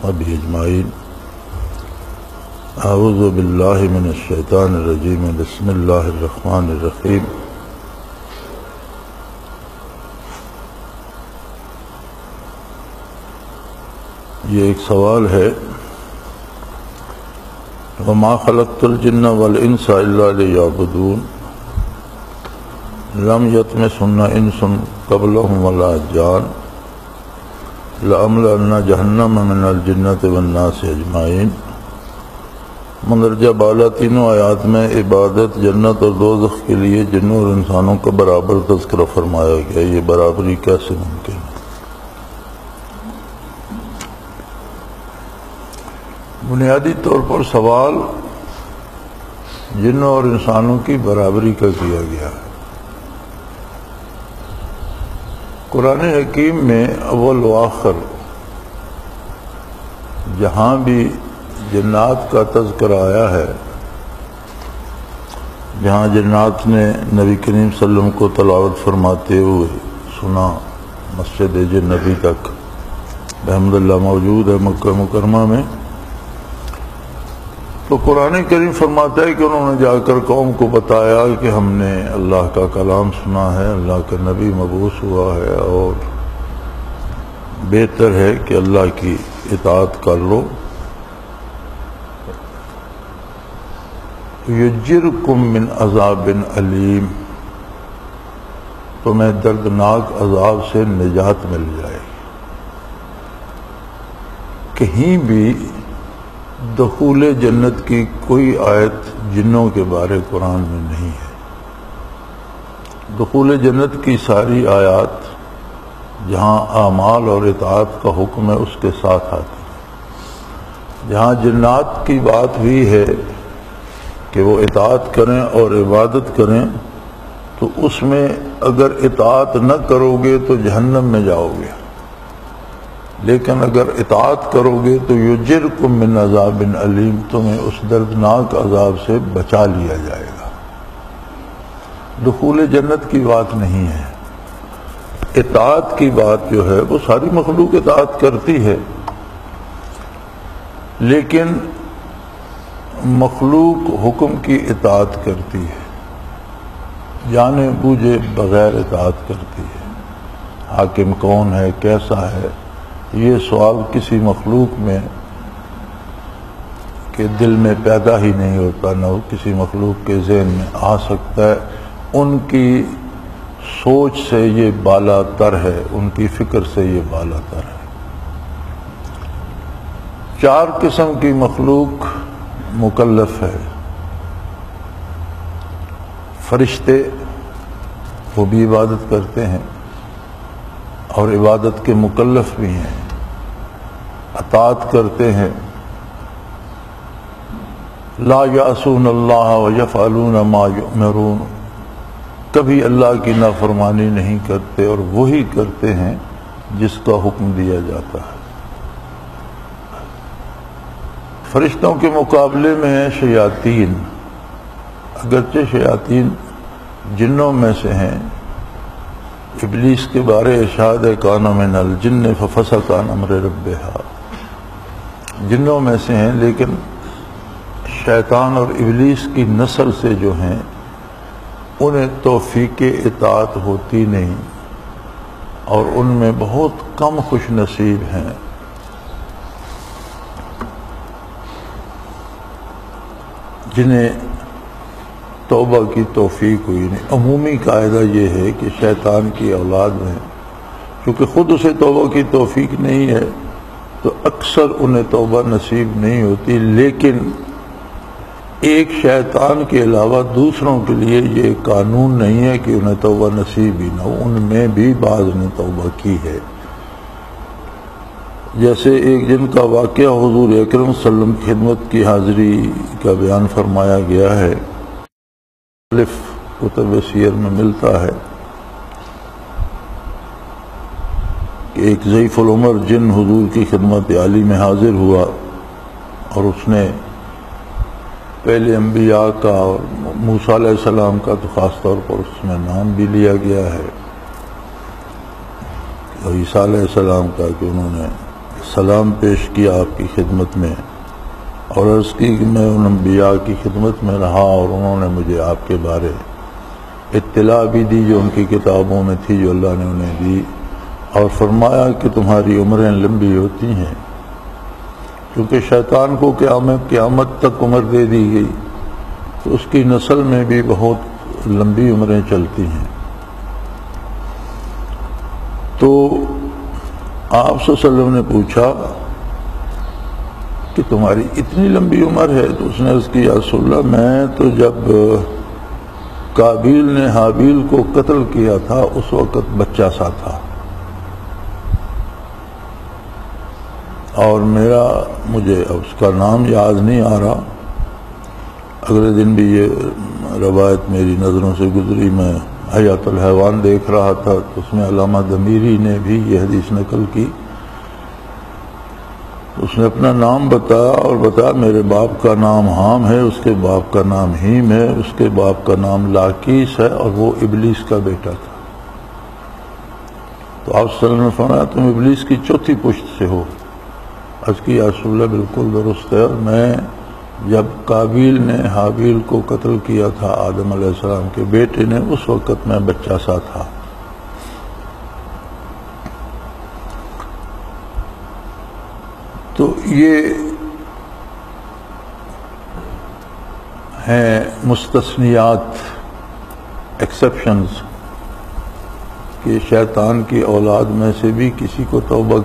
وصحبہ اجمعین۔ اعوذ باللہ من الشیطان الرجیم، بسم اللہ الرحمن الرحیم۔ یہ ایک سوال ہے، وما خلقت الجن والانس الا لیعبدون لم یطمثہن انس قبلہم ولا جان لأملأن جہنم من الجنۃ والناس اجمعین۔ مندرجہ بالا تینوں آیات میں عبادت، جنت اور دوزخ کے لیے جنوں اور انسانوں کا برابر تذکرہ فرمایا گیا۔ یہ برابری کیسے ممکن ہے؟ بنیادی طور پر سوال جنوں اور انسانوں کی برابری کا کیا گیا ہے۔ قرآن حکیم میں اول و آخر جہاں بھی جنات کا تذکرہ آیا ہے، جہاں جنات نے نبی کریم صلی اللہ علیہ وسلم کو تلاوت فرماتے ہوئے سنا، مسجد نبی تک بحمد اللہ موجود ہے مکہ مکرمہ میں، تو قرآن کریم فرماتا ہے کہ انہوں نے جا کر قوم کو بتایا کہ ہم نے اللہ کا کلام سنا ہے، اللہ کا نبی مبعوث ہوا ہے، اور بہتر ہے کہ اللہ کی اطاعت کر لو۔ یجرکم من عذاب علیم، تمہیں دردناک عذاب سے نجات مل جائے۔ کہیں بھی دخول جنت کی کوئی آیت جنوں کے بارے قرآن میں نہیں ہے۔ دخول جنت کی ساری آیات جہاں اعمال اور اطاعت کا حکم ہے اس کے ساتھ آتی ہے۔ جہاں جنات کی بات ہوئی ہے کہ وہ اطاعت کریں اور عبادت کریں، تو اس میں اگر اطاعت نہ کرو گے تو جہنم میں جاؤ گے، لیکن اگر اطاعت کرو گے تو یجرکم من عذاب علیم، تمہیں اس دردناک عذاب سے بچا لیا جائے گا۔ دخول جنت کی بات نہیں ہے، اطاعت کی بات جو ہے وہ ساری مخلوق اطاعت کرتی ہے، لیکن مخلوق حکم کی اطاعت کرتی ہے، جانے بوجھے بغیر اطاعت کرتی ہے۔ حاکم کون ہے، کیسا ہے، یہ سوال کسی مخلوق میں کے دل میں پیدا ہی نہیں ہوتا، نہ وہ کسی مخلوق کے ذہن میں آ سکتا ہے۔ ان کی سوچ سے یہ بالا تر ہے، ان کی فکر سے یہ بالا تر ہے۔ چار قسم کی مخلوق مکلف ہے۔ فرشتے، وہ بھی عبادت کرتے ہیں اور عبادت کے مکلف بھی ہیں، اطاعت کرتے ہیں۔ لا یعصون اللہ ویفعلون ما یؤمرون، کبھی اللہ کی نافرمانی نہیں کرتے اور وہی کرتے ہیں جس کا حکم دیا جاتا ہے۔ فرشتوں کے مقابلے میں ہیں شیاطین، اگرچہ شیاطین جنوں میں سے ہیں۔ ابلیس کے بارے ارشاد ہے کان من الجن ففسق عن امر ربہ، جنوں میں سے ہیں، لیکن شیطان اور ابلیس کی نسل سے جو ہیں انہیں توفیق اطاعت ہوتی نہیں، اور ان میں بہت کم خوش نصیب ہیں۔ جنہیں توبہ کی توفیق ہوئی نہیں۔ عمومی قاعدہ یہ ہے کہ شیطان کی اولاد میں چونکہ خود اسے توبہ کی توفیق نہیں ہے تو اکثر انہیں توبہ نصیب نہیں ہوتی، لیکن ایک شیطان کے علاوہ دوسروں کے لیے یہ قانون نہیں ہے کہ انہیں توبہ نصیب ہی نہ ہو، ان میں بھی بعض نے توبہ کی ہے۔ جیسے ایک جن کا واقعہ حضور اکرم صلی اللہ علیہ وسلم کی خدمت کی حاضری کا بیان فرمایا گیا ہے، مختلف کتب سیر میں ملتا ہے کہ ایک ضعیف العمر جن حضور کی خدمت عالی میں حاضر ہوا، اور اس نے پہلے انبیاء کا اور موسیٰ علیہ السلام کا تو خاص طور پر اس میں نام بھی لیا گیا ہے، اور عیسیٰ علیہ السلام کا کہ انہوں نے سلام پیش کیا آپ کی خدمت میں اور عرض کی کہ میں ان انبیاء کی خدمت میں رہا اور انہوں نے مجھے آپ کے بارے اطلاع بھی دی جو ان کی کتابوں میں تھی جو اللہ نے انہیں دی، اور فرمایا کہ تمہاری عمریں لمبی ہوتی ہیں، کیونکہ شیطان کو قیامت تک عمر دے دی گئی تو اس کی نسل میں بھی بہت لمبی عمریں چلتی ہیں۔ تو آپ صلی اللہ علیہ وسلم نے پوچھا کہ تمہاری اتنی لمبی عمر ہے؟ تو اس نے عرض کی یا رسول اللہ میں تو جب قابیل نے حابیل کو قتل کیا تھا اس وقت بچہ سا تھا، اور مجھے اس کا نام یاد نہیں آ رہا، اگلے دن بھی یہ روایت میری نظروں سے گزری، میں حیات الحیوان دیکھ رہا تھا تو اس میں علامہ ضمیری نے بھی یہ حدیث نقل کی، اس نے اپنا نام بتایا اور بتایا میرے باپ کا نام حام ہے، اس کے باپ کا نام ہیم ہے، اس کے باپ کا نام لاکیس ہے، اور وہ ابلیس کا بیٹا تھا۔ تو آپ صلی اللہ علیہ وسلم نے فرمایا تم ابلیس کی چوتھی پشت سے ہو۔ عرض کی یا رسول اللہ بالکل درست ہے، اور میں جب قابیل نے حابیل کو قتل کیا تھا آدم علیہ السلام کے بیٹے نے، اس وقت میں بچہ سا تھا۔ تو یہ ہیں مستثنیات، ایکسیپشنز، کہ شیطان کی اولاد میں سے بھی کسی کو توبہ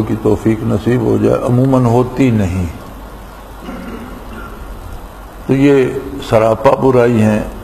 کی توفیق نصیب ہو جائے، عموماً ہوتی نہیں۔ تو یہ سراپا برائی ہیں